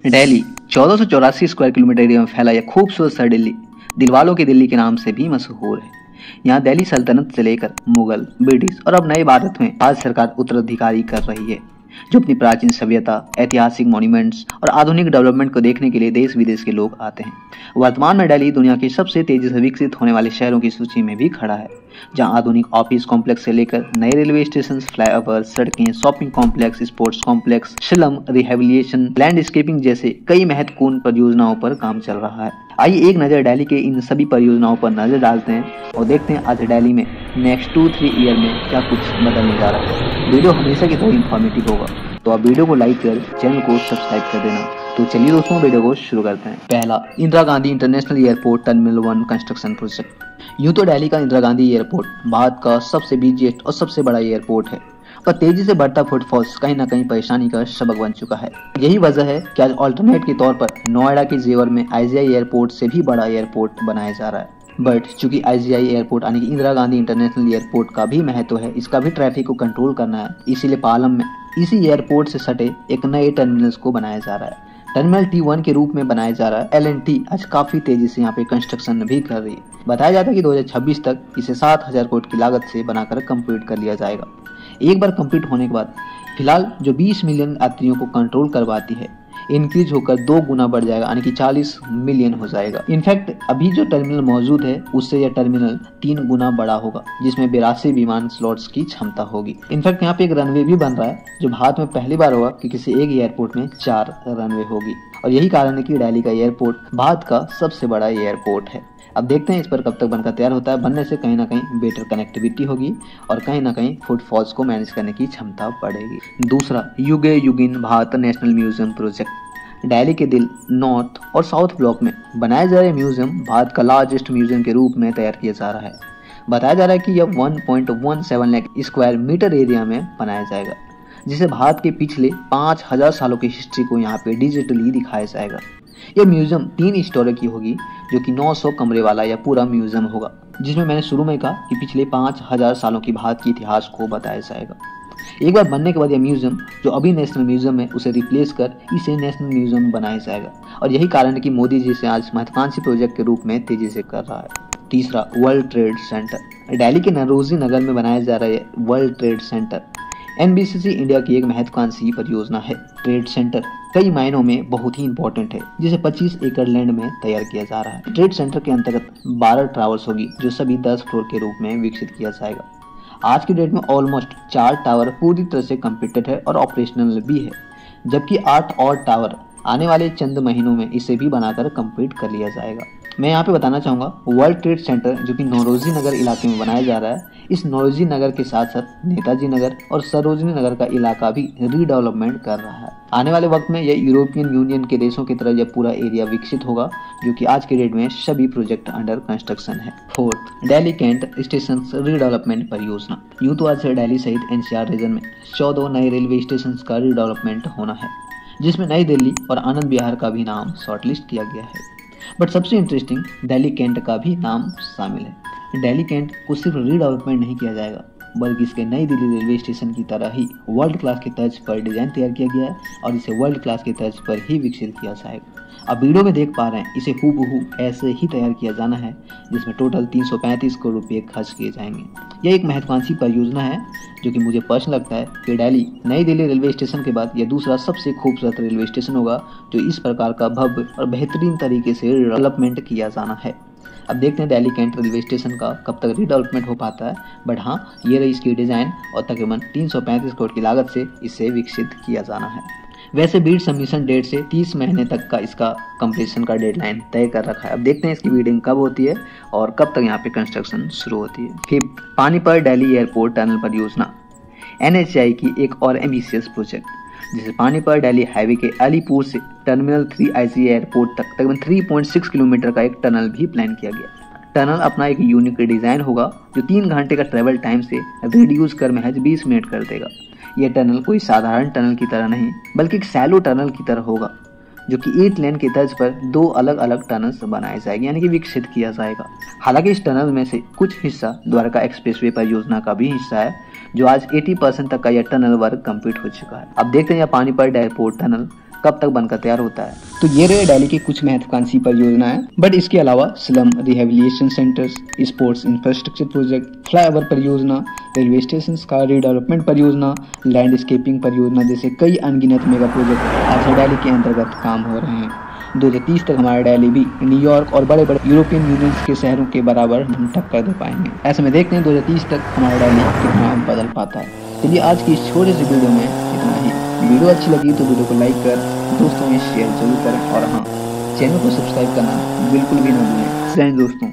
Delhi 1484 square kilometre area में फैला यह खूबसूरत शहर दिल्ली दिलवालों की दिल्ली के नाम से भी मशहूर है। यहाँ दिल्ली सल्तनत से लेकर मुगल, ब्रिटिश और अब नए भारत में आज सरकार उत्तराधिकारी कर रही है, जो अपनी प्राचीन सभ्यता, ऐतिहासिक मॉन्यूमेंट्स और आधुनिक डेवलपमेंट को देखने के लिए देश विदेश के लोग आते हैं। वर्तमान में दिल्ली दुनिया के सबसे तेजी से विकसित होने वाले शहरों की सूची में भी खड़ा है, जहां आधुनिक ऑफिस कॉम्प्लेक्स से लेकर नए रेलवे स्टेशन, फ्लाईओवर, सड़कें, shopping complex, sports complex, slum rehabilitation, landscaping जैसे कई महत्वपूर्ण परियोजनाओं पर काम चल रहा है। आइए एक नज़र दिल्ली के इन सभी परियोजनाओं पर नजर डालते हैं और देखते हैं आज दिल्ली में नेक्स्ट 2-3 ईयर में क्या कुछ बदलने जा रहा है। वीडियो हमेशा की तरह इन्फॉर्मेटिव होगा, तो आप वीडियो को लाइक कर चैनल को सब्सक्राइब कर देना। तो चलिए दोस्तों, वीडियो को शुरू करते हैं। पहला, Indira Gandhi international airport terminal 1 construction project. यूं तो दिल्ली का इंदिरा गांधी एयरपोर्ट भारत का सबसे बिजीएस्ट और सबसे बड़ा एयरपोर्ट है, पर तेजी से बढ़ता फुटफॉल्स कहीं न कहीं परेशानी का सबक बन चुका है। यही वजह है कि आज ऑल्टरनेट के तौर पर नोएडा के जेवर में आईजीआई एयरपोर्ट से भी बड़ा एयरपोर्ट बनाया जा रहा है। बट चूंकि आईजीआई एयरपोर्ट यानी कि इंदिरा गांधी इंटरनेशनल एयरपोर्ट का भी महत्व है, इसका भी ट्रैफिक को कंट्रोल करना है, इसीलिए पालम में इसी एयरपोर्ट से सटे एक नए टर्मिनल्स को बनाया जा रहा है। टर्मिनल T1 के रूप में बनाया जा रहा है। L&T आज काफी तेजी से यहाँ पे कंस्ट्रक्शन भी कर रही है। बताया जाता है कि 2026 तक इसे 7,000 करोड़ की लागत से बनाकर कंप्लीट कर लिया जाएगा। एक बार कंप्लीट होने के बाद फिलहाल जो 20 मिलियन यात्रियों को कंट्रोल करवाती है, इंक्रीज होकर 2 गुना बढ़ जाएगा, यानी कि 40 मिलियन हो जाएगा। इनफैक्ट अभी जो टर्मिनल मौजूद है उससे यह टर्मिनल 3 गुना बड़ा होगा, जिसमें 82 विमान स्लॉट्स की क्षमता होगी। इनफैक्ट यहाँ पे एक रनवे भी बन रहा है, जो भारत में पहली बार होगा कि किसी एक एयरपोर्ट में 4 रनवे होगी। और यही कारण है कि दिल्ली का एयरपोर्ट भारत का सबसे बड़ा एयरपोर्ट है। अब देखते हैं इस पर कब तक बनकर तैयार होता है। बनने से कहीं ना कहीं बेटर कनेक्टिविटी होगी और कहीं ना कहीं फुटफॉल्स को मैनेज करने की क्षमता बढ़ेगी। दूसरा, Yuge Yugin Bharat national museum project. Delhi के दिल, नॉर्थ और साउथ ब्लॉक में बनाया जा रहा म्यूजियम भारत का लार्जेस्ट म्यूजियम के रूप में तैयार किया जा रहा है। बताया जा रहा है कि यह 1.17 लाख स्क्वायर मीटर एरिया में बनाया जाएगा, जिसे भारत के पिछले 5,000 सालों की हिस्ट्री को यहाँ पे डिजिटली दिखाया जाएगा। यह म्यूजियम 3 स्टोरी की होगी, जो कि 900 कमरे वाला यह पूरा म्यूजियम होगा, जिसमें मैंने शुरू में कहा कि पिछले 5,000 सालों की भारत के इतिहास को बताया जाएगा। एक बार बनने के बाद यह म्यूजियम, जो अभी नेशनल म्यूजियम है, उसे रिप्लेस कर इसे नेशनल म्यूजियम बनाया जाएगा। और यही कारण है कि मोदी जी से आज महत्वाकांक्षी प्रोजेक्ट के रूप में तेजी से कर रहा है। तीसरा, वर्ल्ड ट्रेड सेंटर। दिल्ली के नरोजी नगर में बनाया जा रहा है world trade centre. NBCC India की एक महत्वाकांक्षी परियोजना है। ट्रेड सेंटर कई मायनों में बहुत ही इंपॉर्टेंट है, जिसे 25 एकड़ लैंड में तैयार किया जा रहा है। ट्रेड सेंटर के अंतर्गत 12 टावर्स होगी, जो सभी 10 फ्लोर के रूप में विकसित किया जाएगा। आज की डेट में ऑलमोस्ट 4 टावर पूरी तरह से कंप्लीटेड है और ऑपरेशनल भी है, जबकि 8 और टावर आने वाले चंद महीनों में इसे भी बनाकर कंप्लीट कर लिया जाएगा। मैं यहाँ पे बताना चाहूँगा, वर्ल्ड ट्रेड सेंटर जो कि नौरोजी नगर इलाके में बनाया जा रहा है, इस नौरोजी नगर के साथ साथ नेताजी नगर और सरोजनी नगर का इलाका भी रीडेवलपमेंट कर रहा है। आने वाले वक्त में यह यूरोपियन यूनियन के देशों की तरह यह पूरा एरिया विकसित होगा, जो कि आज के डेट में सभी प्रोजेक्ट अंडर कंस्ट्रक्शन है। Fourth, Delhi cantt station redevelopment परियोजना। यूं तो आज दिल्ली सहित एनसीआर रीजन में 14 नए रेलवे स्टेशन का रीडेवलपमेंट होना है, जिसमें नई दिल्ली और आनंद विहार का भी नाम शॉर्टलिस्ट किया गया है। बट सबसे इंटरेस्टिंग, दिल्ली कैंट का भी नाम शामिल है। दिल्ली कैंट को सिर्फ रीडेवलपमेंट नहीं किया जाएगा, बल्कि इसके नई दिल्ली रेलवे स्टेशन की तरह ही वर्ल्ड क्लास के तर्ज पर डिजाइन तैयार किया गया है और इसे वर्ल्ड क्लास के तर्ज पर ही विकसित किया जाएगा। अब वीडियो में देख पा रहे हैं, इसे हूबहू ऐसे ही तैयार किया जाना है, जिसमें टोटल 335 करोड़ रुपये खर्च किए जाएंगे। यह एक महत्वाकांक्षी परियोजना है, जो कि मुझे पर्सनल लगता है कि दिल्ली नई दिल्ली रेलवे स्टेशन के बाद यह दूसरा सबसे खूबसूरत रेलवे स्टेशन होगा, जो इस प्रकार का भव्य और बेहतरीन तरीके से डेवलपमेंट किया जाना है। अब देखते हैं दिल्ली कैंट रेलवे स्टेशन का कब तक रीडेवलपमेंट हो पाता है। बट हाँ, ये रही इसकी डिजाइन और तकरीबन 335 करोड़ की लागत से इसे विकसित किया जाना है। वैसे बीड सबमिशन डेट से 30 महीने तक का इसका कंप्लीशन का डेडलाइन तय कर रखा है। अब देखते हैं इसकी बिल्डिंग कब होती है और कब तक यहाँ पे कंस्ट्रक्शन शुरू होती है। Fifth, Panipat Delhi airport tunnel परियोजना। NHAI की एक और एम्बिशियस प्रोजेक्ट, जिसे पानीपत दिल्ली हाईवे के अलीपुर से टर्मिनल 3 ICA एयरपोर्ट तक तकरीबन 3.6 किलोमीटर का एक टनल भी प्लान किया गया। टनल अपना एक यूनिक डिजाइन होगा, जो 3 घंटे का ट्रेवल टाइम से रिड्यूस कर महज 20 मिनट कर देगा। यह टनल कोई साधारण टनल की तरह नहीं, बल्कि एक सैलो टनल की तरह होगा, जो कि 8 लेन के तर्ज पर 2 अलग अलग टनल्स बनाए जाएंगे, यानी कि विकसित किया जाएगा। हालांकि इस टनल में से कुछ हिस्सा द्वारका एक्सप्रेसवे परियोजना का भी हिस्सा है, जो आज 80% तक का यह टनल वर्क कंप्लीट हो चुका है। अब देखते हैं यह पानीपत एयरपोर्ट टनल कब तक बनकर तैयार होता है। तो ये रहे दिल्ली की कुछ महत्वाकांक्षी परियोजनाएं, बट इसके अलावा slum rehabilitation centres, sports infrastructure project, flyover परियोजना, रेलवे स्टेशन का रीडेवलपमेंट परियोजना, लैंडस्केपिंग परियोजना जैसे कई अनगिनत मेगा प्रोजेक्ट आज दिल्ली के अंतर्गत काम हो रहे हैं। 2030 तक हमारा दिल्ली भी न्यूयॉर्क और बड़े बड़े यूरोपियन यूनियन के शहरों के बराबर हम टक्कर दे पाएंगे। ऐसे में देखते हैं 2030 तक हमारा दिल्ली कितना बदल पाता है। चलिए आज की इस छोटे से वीडियो में इतना ही। वीडियो अच्छी लगी तो वीडियो को लाइक कर दोस्तों में शेयर जरूर करें और हाँ, चैनल को सब्सक्राइब करना बिल्कुल भी ना भूलें। दोस्तों।